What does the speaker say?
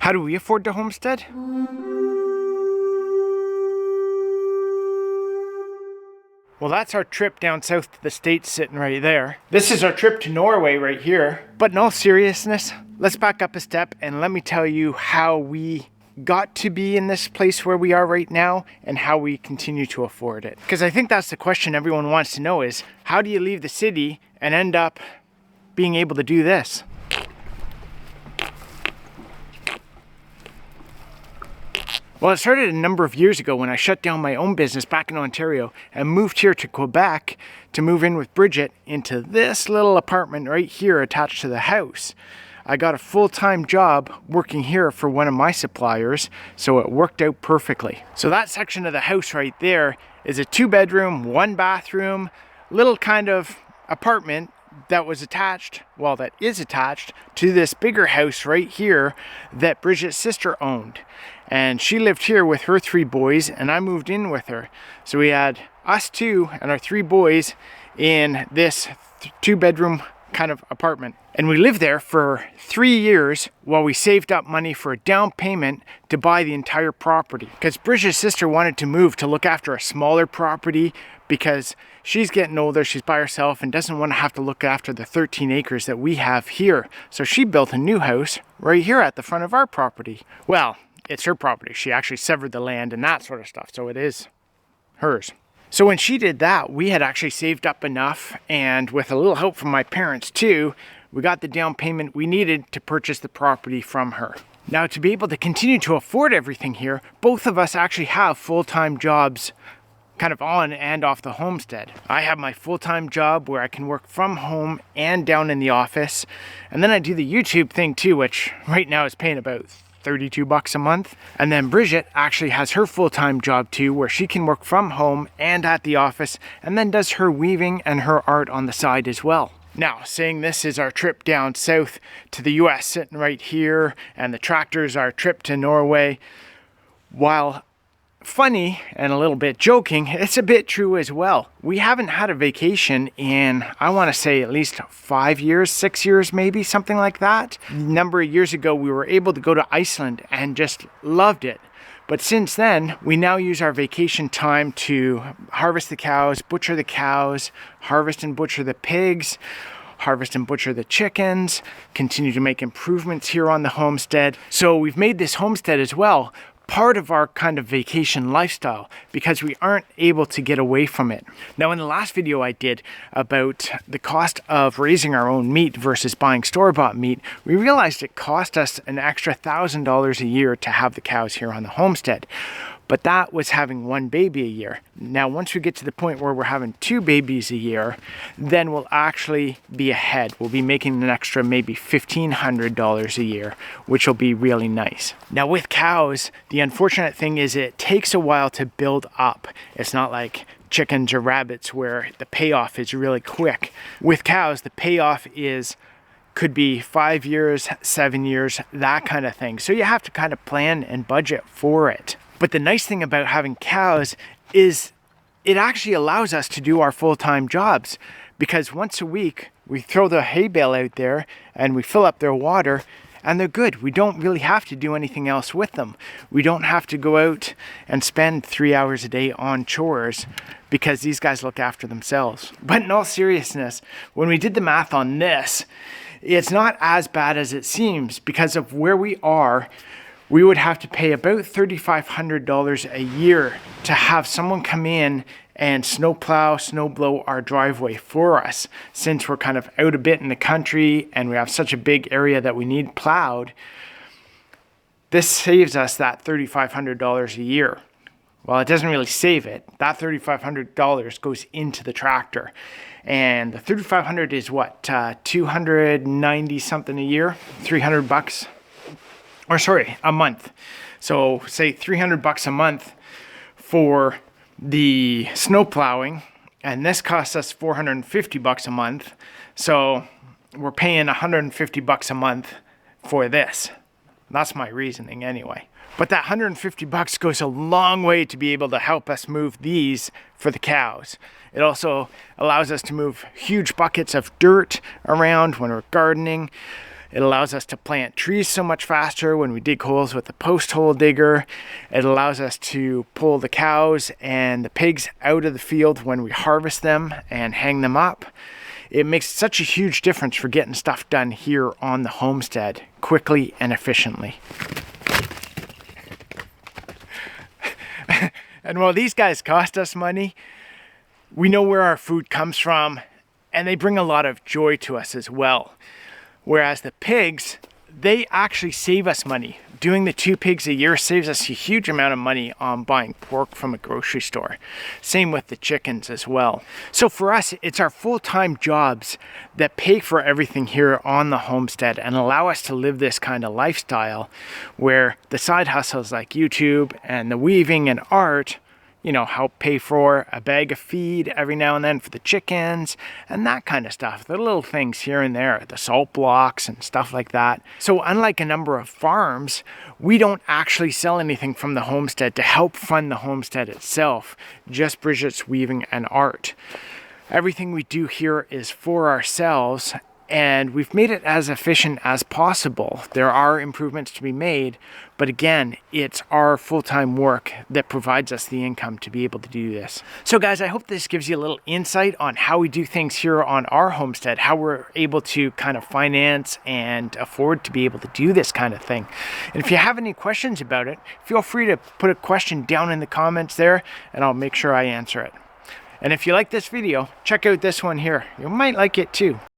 How do we afford to homestead? Well, that's our trip down south to the States sitting right there. This is our trip to Norway right here. But in all seriousness, let's back up a step and let me tell you how we got to be in this place where we are right now and how we continue to afford it. Because I think that's the question everyone wants to know is, how do you leave the city and end up being able to do this? Well, it started a number of years ago when I shut down my own business back in Ontario and moved here to Quebec to move in with Bridget into this little apartment right here attached to the house. I got a full-time job working here for one of my suppliers, so it worked out perfectly. So that section of the house right there is a 2-bedroom, 1-bathroom, little kind of apartment that was attached, well, that is attached to this bigger house right here that Bridget's sister owned. And she lived here with her 3 boys and I moved in with her. So we had us 2 and our 3 boys in this 2-bedroom kind of apartment. And we lived there for 3 years while we saved up money for a down payment to buy the entire property. Because Bridget's sister wanted to move to look after a smaller property because she's getting older, she's by herself and doesn't want to have to look after the 13 acres that we have here. So she built a new house right here at the front of our property. Well, it's her property. She actually severed the land and that sort of stuff, so it is hers. So when she did that, we had actually saved up enough, and with a little help from my parents too, we got the down payment we needed to purchase the property from her. Now, to be able to continue to afford everything here, both of us actually have full-time jobs kind of on and off the homestead. I have my full-time job where I can work from home and down in the office, and then I do the YouTube thing too, which right now is paying about $32 a month. And then Bridget actually has her full-time job too, where she can work from home and at the office, and then does her weaving and her art on the side as well. Now, saying this is our trip down south to the US sitting right here, and the tractor's our trip to Norway, while funny and a little bit joking, it's a bit true as well. We haven't had a vacation in, I want to say, at least 5 years, 6 years maybe, something like that. A number of years ago we were able to go to Iceland and just loved it. But since then, we now use our vacation time to harvest the cows, butcher the cows, harvest and butcher the pigs, harvest and butcher the chickens, continue to make improvements here on the homestead. So we've made this homestead as well part of our kind of vacation lifestyle because we aren't able to get away from it. Now, in the last video I did about the cost of raising our own meat versus buying store-bought meat, we realized it cost us an extra $1,000 a year to have the cows here on the homestead. But that was having 1 baby a year. Now, once we get to the point where we're having 2 babies a year, then we'll actually be ahead. We'll be making an extra maybe $1,500 a year, which will be really nice. Now, with cows, the unfortunate thing is it takes a while to build up. It's not like chickens or rabbits where the payoff is really quick. With cows, the payoff could be 5 years, 7 years, that kind of thing. So you have to kind of plan and budget for it. But the nice thing about having cows is it actually allows us to do our full-time jobs, because once a week we throw the hay bale out there and we fill up their water and they're good. We don't really have to do anything else with them. We don't have to go out and spend 3 hours a day on chores because these guys look after themselves. But in all seriousness, when we did the math on this, it's not as bad as it seems. Because of where we are, we would have to pay about $3,500 a year to have someone come in and snowplow, snowblow our driveway for us. Since we're kind of out a bit in the country and we have such a big area that we need plowed, this saves us that $3,500 a year. Well, it doesn't really save it. That $3,500 goes into the tractor. And the $3,500 is what, 290 something a year, $300. Or sorry, a month. So say $300 a month for the snow plowing, and this costs us $450 a month. So we're paying $150 a month for this. That's my reasoning anyway. But that $150 goes a long way to be able to help us move these for the cows. It also allows us to move huge buckets of dirt around when we're gardening. It allows us to plant trees so much faster when we dig holes with the post hole digger. It allows us to pull the cows and the pigs out of the field when we harvest them and hang them up. It makes such a huge difference for getting stuff done here on the homestead quickly and efficiently. And while these guys cost us money, we know where our food comes from, and they bring a lot of joy to us as well. Whereas the pigs, they actually save us money. Doing the 2 pigs a year saves us a huge amount of money on buying pork from a grocery store. Same with the chickens as well. So for us, it's our full-time jobs that pay for everything here on the homestead and allow us to live this kind of lifestyle where the side hustles like YouTube and the weaving and art, you know, help pay for a bag of feed every now and then for the chickens and that kind of stuff. The little things here and there, the salt blocks and stuff like that. So unlike a number of farms, we don't actually sell anything from the homestead to help fund the homestead itself, just Bridget's weaving and art. Everything we do here is for ourselves, and we've made it as efficient as possible. There are improvements to be made, but again, it's our full-time work that provides us the income to be able to do this. So guys, I hope this gives you a little insight on how we do things here on our homestead, how we're able to kind of finance and afford to be able to do this kind of thing. And if you have any questions about it, feel free to put a question down in the comments there, and I'll make sure I answer it. And if you like this video, check out this one here. You might like it too.